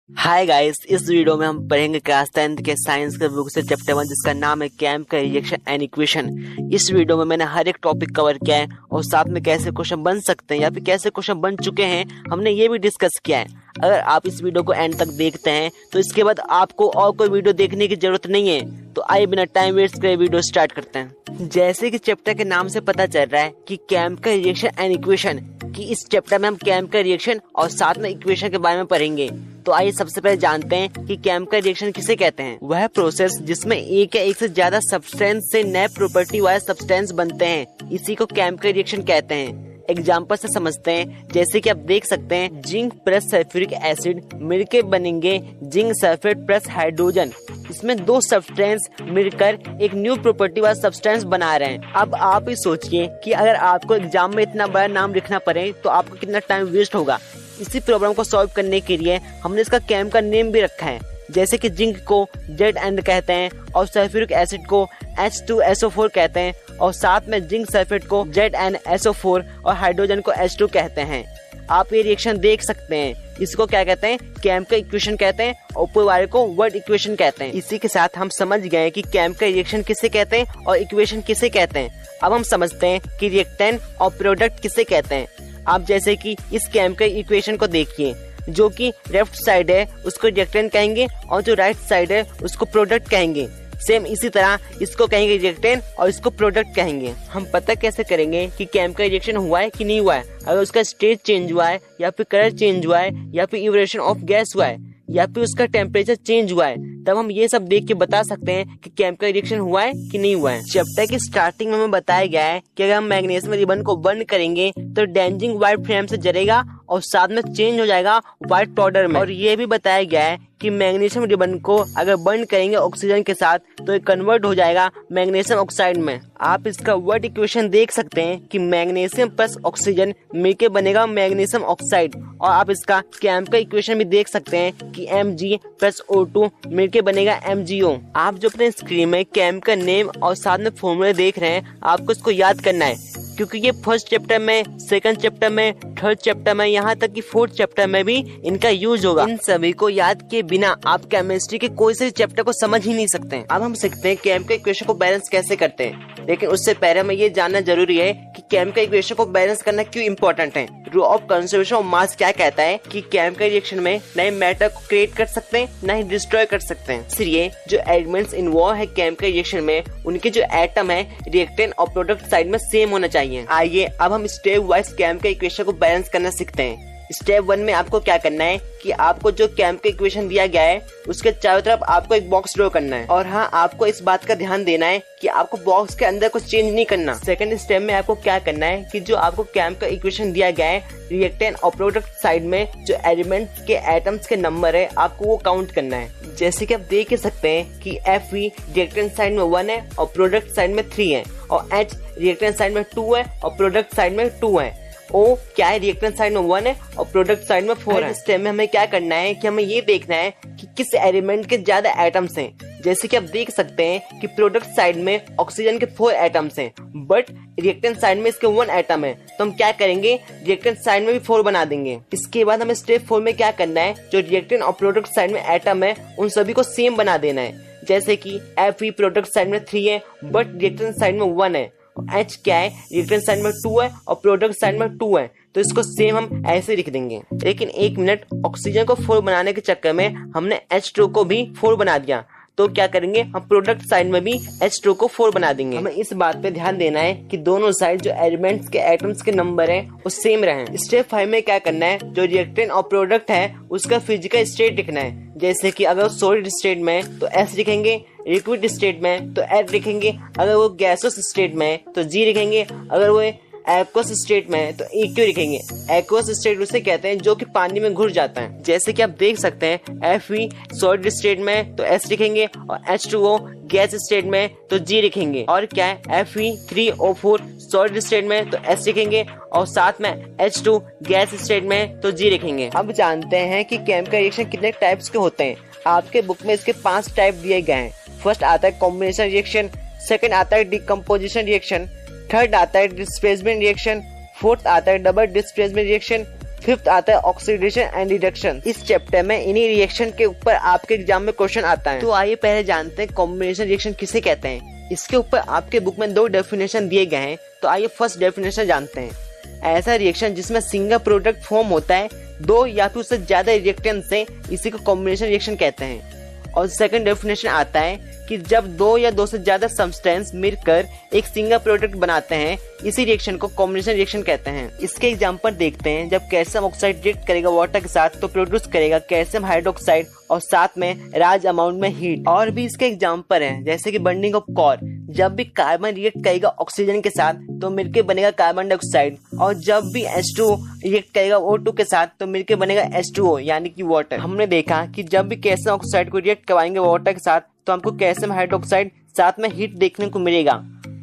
Hi guys, इस video में हम पढ़ेंगे क्लास 10th के साइंस के बुक से चैप्टर 1 जिसका नाम है केमिकल रिएक्शन एंड इक्वेशन। इस वीडियो में मैंने हर एक टॉपिक कवर किया है और साथ में कैसे क्वेश्चन बन सकते हैं या फिर कैसे क्वेश्चन बन चुके हैं हमने ये भी डिस्कस किया है। अगर आप इस वीडियो को एंड तक देखते हैं तो इसके बाद आपको और कोई वीडियो देखने की जरूरत नहीं है। तो आइए बिना टाइम वेस्ट करे वीडियो स्टार्ट करते हैं। जैसे कि चैप्टर के नाम से पता चल रहा है कि केमिकल रिएक्शन एंड इक्वेशन, कि इस चैप्टर में हम केमिकल रिएक्शन और साथ में इक्वेशन के बारे में पढ़ेंगे। तो आइए सबसे पहले जानते हैं कि केमिकल रिएक्शन किसे कहते हैं। वह प्रोसेस जिसमें एक या एक से ज्यादा सब्सटेंस से नए प्रॉपर्टी वाले सब्सटेंस बनते हैं, इसी को केमिकल रिएक्शन कहते हैं। एग्जाम्पल से समझते हैं, जैसे कि आप देख सकते हैं जिंक प्लस सल्फ्यूरिक एसिड मिलकर बनेंगे जिंक सल्फेट प्लस हाइड्रोजन। इसमें दो सब्सटेंस मिलकर एक न्यू प्रॉपर्टी वाला सब्सटेंस बना रहे हैं। अब आप ही सोचिए कि अगर आपको एग्जाम में इतना बड़ा नाम लिखना पड़े तो आपको कितना टाइम वेस्ट होगा। इसी प्रॉब्लम को सॉल्व करने के लिए हमने इसका केमिकल नेम भी रखा है। जैसे कि जिंक को Zn कहते हैं और सल्फ्यूरिक एसिड को H2SO4 कहते हैं और साथ में जिंक सल्फेट को ZnSO4 और हाइड्रोजन को H2 कहते हैं। आप ये रिएक्शन देख सकते हैं, इसको क्या कहते हैं, केमिकल इक्वेशन कहते हैं और ऊपर वाले को वर्ड इक्वेशन कहते हैं। इसी के साथ हम समझ गए कि केमिकल रिएक्शन किसे कहते हैं और इक्वेशन किसे कहते हैं। अब हम समझते हैं कि रिएक्टेंट और प्रोडक्ट किसे कहते हैं। आप जैसे कि इस केमिकल इक्वेशन को देखिए, जो कि लेफ्ट साइड है उसको रिएक्टेंट कहेंगे और जो राइट साइड है उसको प्रोडक्ट कहेंगे। सेम इसी तरह इसको कहेंगे रिएक्टेंट और इसको प्रोडक्ट कहेंगे। हम पता कैसे करेंगे कि केमिकल रिएक्शन हुआ है कि नहीं हुआ है? अगर उसका स्टेट चेंज हुआ है या फिर कलर चेंज हुआ है या फिर इवोल्यूशन ऑफ गैस हुआ है या फिर उसका टेम्परेचर चेंज हुआ है, तब हम ये सब देख के बता सकते हैं कि केमिकल रिएक्शन हुआ है कि नहीं हुआ है। चैप्टर की स्टार्टिंग में हमें बताया गया है कि अगर हम मैग्नीशियम रिबन को बर्न करेंगे तो डैमेजिंग व्हाइट फ्लेम से जलेगा और साथ में चेंज हो जाएगा व्हाइट पाउडर में। और ये भी बताया गया है कि मैग्नीशियम रिबन को अगर बर्न करेंगे ऑक्सीजन के साथ तो ये कन्वर्ट हो जाएगा मैग्नीशियम ऑक्साइड में। आप इसका वर्ड इक्वेशन देख सकते हैं कि मैग्नीशियम प्लस ऑक्सीजन मिलकर बनेगा मैग्नीशियम ऑक्साइड। और आप इसका केमिकल इक्वेशन भी देख सकते हैं कि Mg प्लस O2 मिलकर बनेगा MgO। आप जो अपने स्क्रीन में केमिकल नेम और साथ में फॉर्मूले देख रहे हैं, आपको इसको याद करना है, क्योंकि ये फर्स्ट चैप्टर में, सेकंड चैप्टर में, थर्ड चैप्टर में, यहाँ तक कि फोर्थ चैप्टर में भी इनका यूज होगा। इन सभी को याद किए बिना आप केमिस्ट्री के कोई से चैप्टर को समझ ही नहीं सकते। अब हम सीखते हैं केमिकल इक्वेशन को बैलेंस कैसे करते हैं। लेकिन उससे पहले हमें ये जानना जरूरी है कि केमिकल इक्वेशन को बैलेंस करना क्यों इम्पोर्टेंट है। Law of conservation of mass क्या कहता है कि केमिकल रिएक्शन में नए मैटर को क्रिएट कर सकते हैं, न ही डिस्ट्रॉय कर सकते हैं। इसलिए जो एलिमेंट्स इन्वॉल्व है केमिकल रिएक्शन में, उनके जो एटम है रिएक्टेंट और प्रोडक्ट साइड में सेम होना चाहिए। आइए अब हम स्टेप वाइज केमिकल इक्वेशन को बैलेंस करना सीखते हैं। स्टेप 1 में आपको क्या करना है कि आपको जो केमिकल इक्वेशन दिया गया है उसके चारों तरफ आपको एक बॉक्स ड्रॉ करना है। और हाँ, आपको इस बात का ध्यान देना है कि आपको बॉक्स के अंदर कुछ चेंज नहीं करना। सेकंड स्टेप में आपको क्या करना है कि जो आपको केमिकल इक्वेशन दिया गया है रिएक्टेंट और प्रोडक्ट साइड में जो एलिमेंट्स के एटम्स के नंबर है, आपको वो काउंट करना है। जैसे कि आप देख ही सकते हैं कि Fe रिएक्टेंट साइड में 1 है और प्रोडक्ट साइड में 3 है, और H रिएक्टेंट साइड में 2 है और प्रोडक्ट साइड में 2 है। O क्या है, रिएक्टेंट साइड में 1 है और प्रोडक्ट साइड में 4 है। इस स्टेप में हमें क्या करना है कि हमें ये देखना है कि किस एलिमेंट के ज्यादा एटम्स हैं। जैसे कि आप देख सकते हैं कि प्रोडक्ट साइड में ऑक्सीजन के 4 एटम्स हैं, बट रिएक्टेंट साइड में इसके 1 एटम है। तो हम क्या करेंगे, रिएक्टेंट साइड में भी 4 बना देंगे। इसके बाद हमें स्टेप 4 में क्या करना है, जो रिएक्टेंट और प्रोडक्ट साइड में एटम है उन सभी को सेम बना देना है। जैसे कि Fe प्रोडक्ट साइड में 3 है बट रिएक्टेंट साइड में 1 है। H क्या है, रिएक्टेंट साइड में 2 है और प्रोडक्ट साइड में 2 है, तो इसको सेम हम ऐसे लिख देंगे। लेकिन एक मिनट, ऑक्सीजन को 4 बनाने के चक्कर में हमने H2 को भी 4 बना दिया। तो क्या करेंगे, हम प्रोडक्ट साइड में भी H2 को 4 बना देंगे। हमें इस बात पे ध्यान देना है कि दोनों साइड जो एलिमेंट्स के एटम्स के नंबर है वो सेम रहे। स्टेप 5 में क्या करना है, जो रिएक्टेंट और प्रोडक्ट है उसका फिजिकल स्टेट लिखना है। जैसे कि अगर सॉलिड स्टेट में है तो S लिखेंगे, लिक्विड स्टेट में तो H लिखेंगे, अगर वो गैसोस स्टेट में है तो G लिखेंगे, अगर वो एक्वस स्टेट में है तो EQ लिखेंगे। एक्वस स्टेट उसे कहते हैं जो कि पानी में घुल जाता है। जैसे कि आप देख सकते हैं Fe सॉलिड स्टेट में तो S लिखेंगे और H2O गैस स्टेट में तो G लिखेंगे। और क्या है, Fe3O4 सॉलिड स्टेट में तो S लिखेंगे और साथ में H2 गैस स्टेट में तो G लिखेंगे। अब जानते हैं कि केमिकल रिएक्शन कितने टाइप्स के होते हैं। आपके बुक में इसके 5 टाइप दिए गए हैं। फर्स्ट आता है कॉम्बिनेशन रिएक्शन, सेकंड आता है डिकम्पोजिशन रिएक्शन, थर्ड आता है डिस्प्लेसमेंट रिएक्शन, फोर्थ आता है डबल डिस्प्लेसमेंट रिएक्शन, फिफ्थ आता है ऑक्सीडेशन एंड रिडक्शन। इस चैप्टर में इन्हीं रिएक्शन के ऊपर आपके एग्जाम में क्वेश्चन आता है। तो आइए पहले जानते हैं कॉम्बिनेशन रिएक्शन किसे कहते हैं। इसके ऊपर आपके बुक में 2 डेफिनेशन दिए गए हैं। तो आइए फर्स्ट डेफिनेशन जानते हैं। ऐसा रिएक्शन जिसमें सिंगल प्रोडक्ट फॉर्म होता है 2 या फिर उससे ज्यादा रिएक्टेंट से, इसी को कॉम्बिनेशन रिएक्शन कहते हैं। और सेकंड डेफिनेशन आता है कि जब 2 या 2 से ज्यादा सब्सटेंस मिलकर एक सिंगल प्रोडक्ट बनाते हैं, इसी रिएक्शन को कॉम्बिनेशन रिएक्शन कहते हैं। इसके एग्जांपल देखते हैं। जब कैल्शियम ऑक्साइड रिएक्ट करेगा वाटर के साथ तो प्रोड्यूस करेगा कैल्शियम हाइड्रोक्साइड और साथ में लार्ज अमाउंट में हीट। और भी इसके एग्जांपल हैं, जैसे कि बर्निंग ऑफ कोल। जब भी कार्बन रिएक्ट करेगा ऑक्सीजन के साथ तो मिलकर बनेगा कार्बन डाइऑक्साइड, और जब भी H2O रिएक्ट करेगा O2 के साथ तो मिलकर बनेगा H2O यानी कि वाटर। हमने देखा कि जब भी कैल्शियम ऑक्साइड को रिएक्ट करवाएंगे वाटर के साथ तो हमको कैल्शियम हाइड्रोक्साइड साथ में हीट देखने को मिलेगा।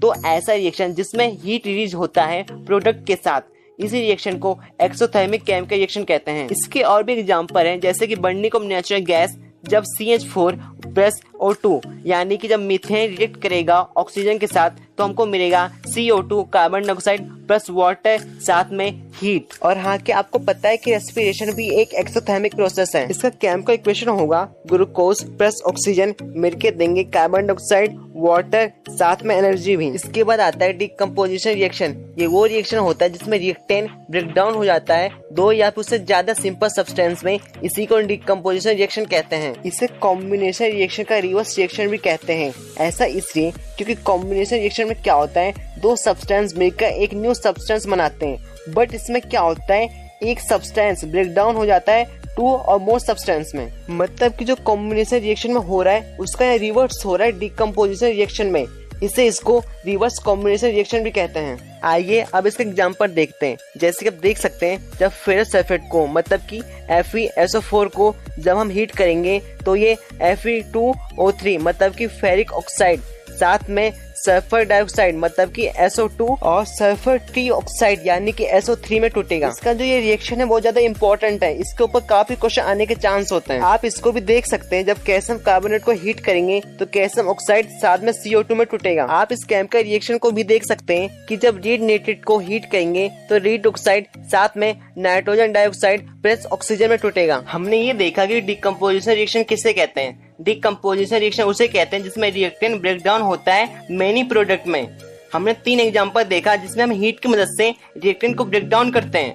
तो ऐसा रिएक्शन जिसमें हीट रिलीज होता है प्रोडक्ट के साथ, इसी रिएक्शन को एक्सोथर्मिक केमिकल रिएक्शन कहते हैं। इसके और भी एग्जांपल हैं, जैसे कि बर्निंग ऑफ नेचुरल गैस। जब CH4 प्लस O2 यानी कि जब मीथेन रिएक्ट करेगा ऑक्सीजन के साथ तो हमको मिलेगा CO2 carbon dioxide plus water साथ में हीट। और हाँ, क्या आपको पता है कि रेस्पिरेशन भी एक एक्सोथर्मिक प्रोसेस है। इसका केमिकल इक्वेशन होगा ग्लूकोज प्लस ऑक्सीजन मिलकर देंगे कार्बन डाइऑक्साइड वाटर साथ में एनर्जी भी। इसके बाद आता है डिकम्पोजिशन रिएक्शन। ये वो रिएक्शन होता है जिसमें रिएक्टेंट ब्रेक डाउन हो जाता है 2 या फिर उससे ज्यादा सिंपल सब्सटेंस में, इसी को डिकम्पोजिशन रिएक्शन कहते हैं। इसे कॉम्बिनेशन रिएक्शन का रिवर्स रिएक्शन भी कहते हैं। ऐसा इसलिए क्योंकि कॉम्बिनेशन रिएक्शन में क्या होता है, 2 सब्सटेंस मिलकर एक न्यू सब्सटेंस बनाते हैं। बट इसमें क्या होता है, एक सब्सटेंस ब्रेक डाउन हो जाता है 2 और मोर सब्सटेंस में। मतलब कि जो कॉम्बिनेशन रिएक्शन में हो रहा है उसका रिवर्स हो रहा है डिकम्पोजिशन रिएक्शन में, इसे इसको रिवर्स कॉम्बिनेशन रिएक्शन भी कहते हैं। आइए अब इसके एग्जांपल देखते हैं। जैसे कि आप देख सकते हैं, जब फेरस सल्फेट को मतलब कि FeSO4 को जब हम हीट करेंगे तो ये Fe2O3 मतलब कि फेरिक ऑक्साइड साथ में सल्फर डाइऑक्साइड मतलब कि SO2 और सल्फर ट्रीऑक्साइड यानी कि SO3 में टूटेगा। इसका जो ये रिएक्शन है बहुत ज्यादा इंपॉर्टेंट है। इसके ऊपर काफी क्वेश्चन आने के चांस होते हैं। आप इसको भी देख सकते हैं, जब कैल्शियम कार्बोनेट को हीट करेंगे तो कैल्शियम ऑक्साइड साथ में CO2 में टूटेगा। आप इस केमिकल रिएक्शन को भी देख सकते हैं कि जब लीड नाइट्रेट को हीट करेंगे तो लीड ऑक्साइड साथ में नाइट्रोजन डाइऑक्साइड प्लस ऑक्सीजन में टूटेगा। हमने ये देखा कि डिकम्पोजिशन रिएक्शन किसे कहते हैं। डिकम्पोजिशन रिएक्शन उसे कहते हैं जिसमें रिएक्टेंट ब्रेक डाउन होता है मेनी प्रोडक्ट में। हमने 3 एग्जांपल देखा जिसमें हम हीट की मदद से रिएक्टेंट को ब्रेक डाउन करते हैं।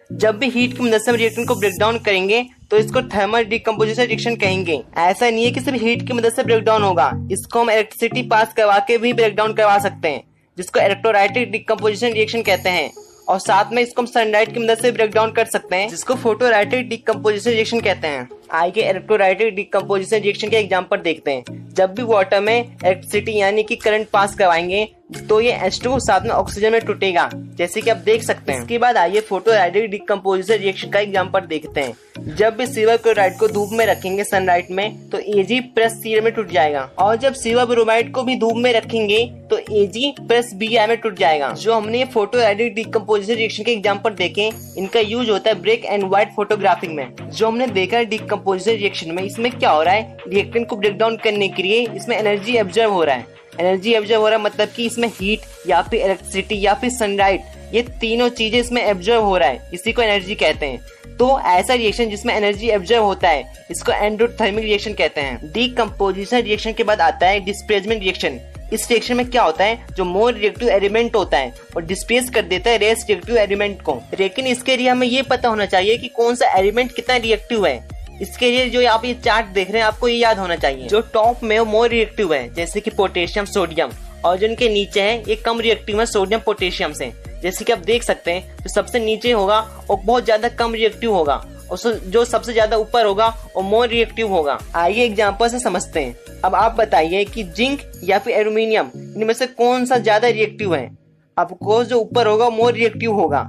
जब भी हीट की मदद से हम रिएक्टेंट को ब्रेक डाउन करेंगे तो इसको थर्मल डिकम्पोजिशन रिएक्शन कहेंगे। ऐसा नहीं है कि सिर्फ हीट की मदद से ब्रेक डाउन होगा, इसको हम इलेक्ट्रिसिटी पास करवा के भी ब्रेक डाउन करवा सकते हैं, जिसको इलेक्ट्रोलाइटिक डिकम्पोजिशन रिएक्शन कहते हैं। और साथ में इसको हम सनलाइट की मदद से ब्रेक डाउन कर सकते हैं, जिसको फोटोलाइटिक डिकम्पोजिशन रिएक्शन कहते हैं। आइए इलेक्ट्रोलाइटिक डिकम्पोजिशन रिएक्शन के एग्जांपल देखते हैं। जब भी वाटर में इलेक्ट्रिसिटी यानी कि करंट पास करवाएंगे तो ये H2 साथ में ऑक्सीजन में टूटेगा, जैसे कि आप देख सकते हैं। इसके बाद आइए फोटोलाइटिक डिकम्पोजिशन रिएक्शन का एग्जांपल देखते हैं। जब भी सिल्वर क्लोराइड को धूप में रखेंगे सनलाइट में तो Ag प्लस Cl में टूट जाएगा, और जब सिल्वर ब्रोमाइड को भी धूप में रखेंगे तो Ag प्लस Bi में टूट जाएगा। जो हमने फोटोलाइटिक डिकम्पोजिशन रिएक्शन के एग्जांपल देखे, इनका यूज होता है ब्लैक एंड व्हाइट फोटोग्राफिक में। जो हमने देखा डिकम्पोजिशन रिएक्शन में, इसमें क्या हो रहा है, रिएक्टेंट को ब्रेक डाउन करने के लिए इसमें एनर्जी एब्जॉर्ब हो रहा है। एनर्जी एब्जॉर्ब हो रहा है मतलब कि इसमें हीट या फिर इलेक्ट्रिसिटी या फिर सनलाइट, ये तीनों चीजें इसमें एब्जॉर्ब हो रहा है, इसी को एनर्जी कहते हैं। तो ऐसा रिएक्शन जिसमें एनर्जी एब्जॉर्ब होता है इसको एंडोथर्मिक रिएक्शन कहते हैं। डिकम्पोजिशन रिएक्शन के बाद आता है डिस्प्लेसमेंट रिएक्शन। इस रिएक्शन में क्या होता है, जो मोर रिएक्टिव एलिमेंट होता है और डिस्प्लेस कर देता है लेस रिएक्टिव एलिमेंट को। लेकिन इसके लिए हमें ये पता होना चाहिए कि कौन सा एलिमेंट कितना रिएक्टिव है। इसके लिए जो आप ये चार्ट देख रहे हैं आपको ये याद होना चाहिए। जो टॉप में वो मोर रिएक्टिव है जैसे कि पोटेशियम सोडियम, और जिनके नीचे है ये कम रिएक्टिव है सोडियम पोटेशियम से। जैसे कि आप देख सकते हैं जो सबसे नीचे होगा वो बहुत ज्यादा कम रिएक्टिव होगा, और जो सबसे ज्यादा ऊपर होगा वो मोर रिएक्टिव होगा। आइए एग्जांपल से समझते हैं। अब आप बताइए कि जिंक या फिर एल्यूमिनियम इनमें से कौन सा ज्यादा रिएक्टिव है। आपको जो ऊपर होगा मोर रिएक्टिव होगा।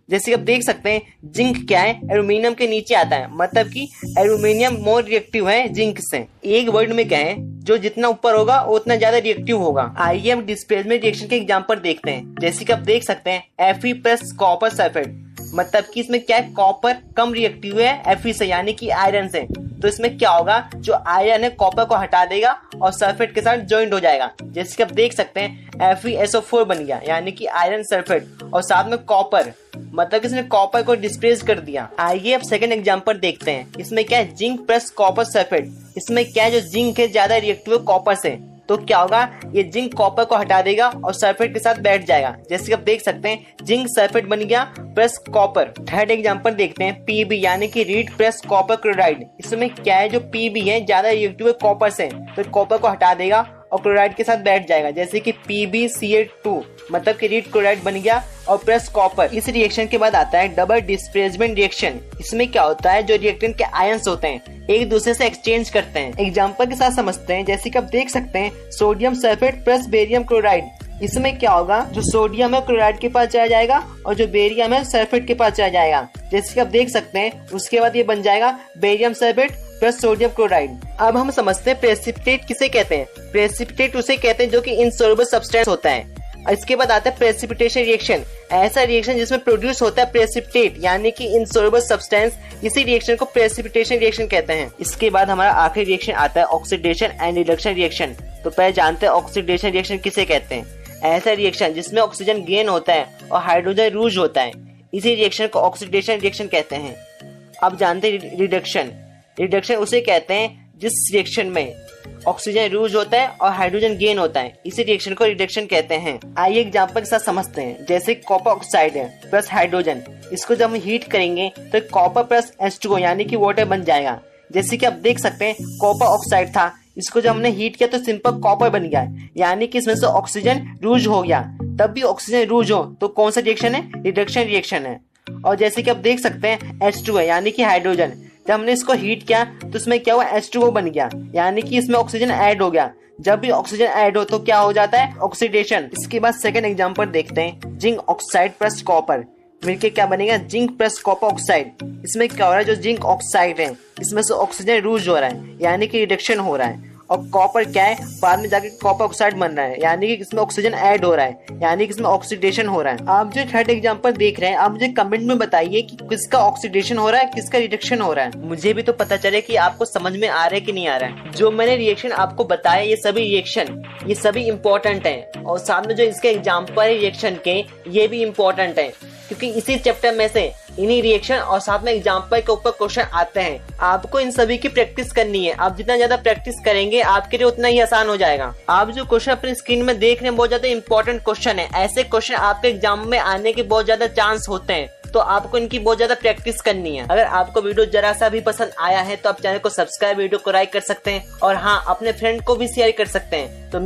जैसे कि आप देख सकते हैं जिंक क्या है, एल्यूमिनियम के नीचे आता है, मतलब कि एल्यूमिनियम मोर रिएक्टिव है जिंक से। एक वर्ड में कहें, जो जितना ऊपर होगा उतना ज्यादा रिएक्टिव होगा। आइए हम डिस्प्लेसमेंट रिएक्शन के एग्जांपल देखते हैं। जैसे कि आप देख सकते हैं Fe प्लस कॉपर सल्फेट, मतलब कि इसमें क्या है, कॉपर कम रिएक्टिव है Fe से यानी कि आयरन से, तो इसमें क्या होगा, जो आयरन है कॉपर को हटा देगा और सल्फेट के साथ ज्वाइंट हो जाएगा। जैसे कि आप देख सकते हैं FeSO4 बन गया, यानी कि आयरन सल्फेट और साथ में कॉपर, मतलब कि इसने कॉपर को डिस्प्लेस कर दिया। आइए अब सेकंड एग्जांपल देखते हैं। इसमें क्या है, जिंक प्लस कॉपर सल्फेट। इसमें क्या है, जो जिंक है ज्यादा रिएक्टिव है कॉपर से, तो क्या होगा, ये जिंक कॉपर को हटा देगा और सल्फेट के साथ बैठ जाएगा। जैसे कि आप देख सकते हैं जिंक सल्फेट बन गया प्लस कॉपर। थर्ड एग्जांपल देखते हैं, PB यानी कि रीड प्लस कॉपर क्लोराइड। इसमें क्या है, जो PB है ज्यादा रिएक्टिव है कॉपर से, तो कॉपर को हटा देगा और क्लोराइड के साथ बैठ जाएगा। जैसे कि PbCl2 मतलब कि रीड क्लोराइड बन गया और प्लस कॉपर। इस रिएक्शन के बाद आता है डबल डिस्प्लेसमेंट रिएक्शन। इसमें क्या होता है, जो रिएक्टेंट के आयंस होते हैं एक दूसरे से एक्सचेंज करते हैं। एग्जांपल के साथ समझते हैं। जैसे कि आप देख सकते हैं sodium sulphate plus barium chloride. इसमें क्या होगा, जो सोडियम है क्लोराइड के पास चला जाएगा और जो बेरियम है सल्फेट के पास चला जाएगा। जैसे कि आप देख सकते हैं उसके बाद ये बन जाएगा barium sulphate plus sodium chloride. अब हम समझते हैं प्रेसिपिटेट किसे कहते हैं। प्रेसिपिटेट उसे कहते हैं जो कि इनसॉल्युबल सब्सटेंस होता है। इसके बाद आता है प्रेसिपिटेशन रिएक्शन, ऐसा रिएक्शन जिसमें प्रोड्यूस होता है प्रेसिपिटेट यानी कि इनसॉल्युबल सब्सटेंस। इसी रिएक्शन को प्रेसिपिटेशन रिएक्शन कहते हैं। इसके बाद हमारा आखिरी रिएक्शन आता है ऑक्सीडेशन एंड रिडक्शन रिएक्शन। तो पहले जानते हैं ऑक्सीडेशन रिएक्शन किसे कहते हैं। ऐसा रिएक्शन जिसमें ऑक्सीजन गेन होता है और हाइड्रोजन लूज होता है, इसी रिएक्शन को ऑक्सीडेशन रिएक्शन कहते हैं। अब जानते हैं रिडक्शन। रिडक्शन उसे कहते हैं जिस रिएक्शन में ऑक्सीजन लूज होता है और हाइड्रोजन गेन होता है, इसी रिएक्शन को रिडक्शन कहते हैं। आइए एग्जांपल के साथ समझते हैं। जैसे कॉपर ऑक्साइड है प्लस हाइड्रोजन, इसको जब हम हीट करेंगे तो कॉपर प्लस H2O यानी कि वाटर बन जाएगा। जैसे कि आप देख सकते हैं कॉपर ऑक्साइड था, इसको जब हमने हीट किया तो सिंपल कॉपर बन गया, यानी कि इसमें से ऑक्सीजन लूज हो गया। तब भी ऑक्सीजन लूज हो तो कौन सा रिएक्शन है, रिडक्शन रिएक्शन है। और जैसे कि आप देख सकते हैं H2 है यानी कि हाइड्रोजन, जब हमने इसको हीट किया तो इसमें क्या हुआ, H2O बन गया, यानी कि इसमें ऑक्सीजन ऐड हो गया। जब भी ऑक्सीजन ऐड हो तो क्या हो जाता है, ऑक्सीडेशन। इसके बाद सेकंड एग्जांपल देखते हैं, जिंक ऑक्साइड प्लस कॉपर मिलके क्या बनेगा, जिंक प्लस कॉपर ऑक्साइड। इसमें क्या हो रहा है, जो जिंक ऑक्साइड है इसमें से ऑक्सीजन लूज हो रहा है, यानी कि रिडक्शन हो रहा है। और कॉपर क्या है, बाद में जाके कॉपर ऑक्साइड बन रहा है, यानी कि इसमें ऑक्सीजन ऐड हो रहा है, यानी कि इसमें ऑक्सीडेशन हो रहा है। आप जो थर्ड एग्जांपल देख रहे हैं, आप मुझे कमेंट में बताइए कि किसका ऑक्सीडेशन हो रहा है, किसका रिडक्शन हो रहा है। मुझे भी तो पता चले कि आपको समझ में आ रहा है कि नहीं आ रहा है। जो मैंने रिएक्शन आपको बताया ये सभी रिएक्शन ये सभी इंपॉर्टेंट है, और साथ में जो इसके एग्जाम्पल है रिएक्शन के ये भी इंपॉर्टेंट है, क्योंकि इसी चैप्टर में से इन्हीं रिएक्शन और साथ में एग्जाम्पल के ऊपर क्वेश्चन आते हैं। आपको इन सभी की प्रैक्टिस करनी है। आप जितना ज्यादा प्रैक्टिस करेंगे आपके लिए उतना ही आसान हो जाएगा। आप जो क्वेश्चन अपनी स्क्रीन में देख रहे हैं बहुत ज्यादा इंपॉर्टेंट क्वेश्चन है। ऐसे क्वेश्चन आपके एग्जाम में आने के बहुत ज्यादा चांस होते हैं, तो आपको इनकी बहुत ज्यादा प्रैक्टिस करनी है। अगर आपको वीडियो जरा सा भी पसंद आया है तो आप चैनल को सब्सक्राइब, वीडियो को लाइक कर सकते हैं और हाँ, अपने फ्रेंड को भी शेयर कर सकते हैं। तो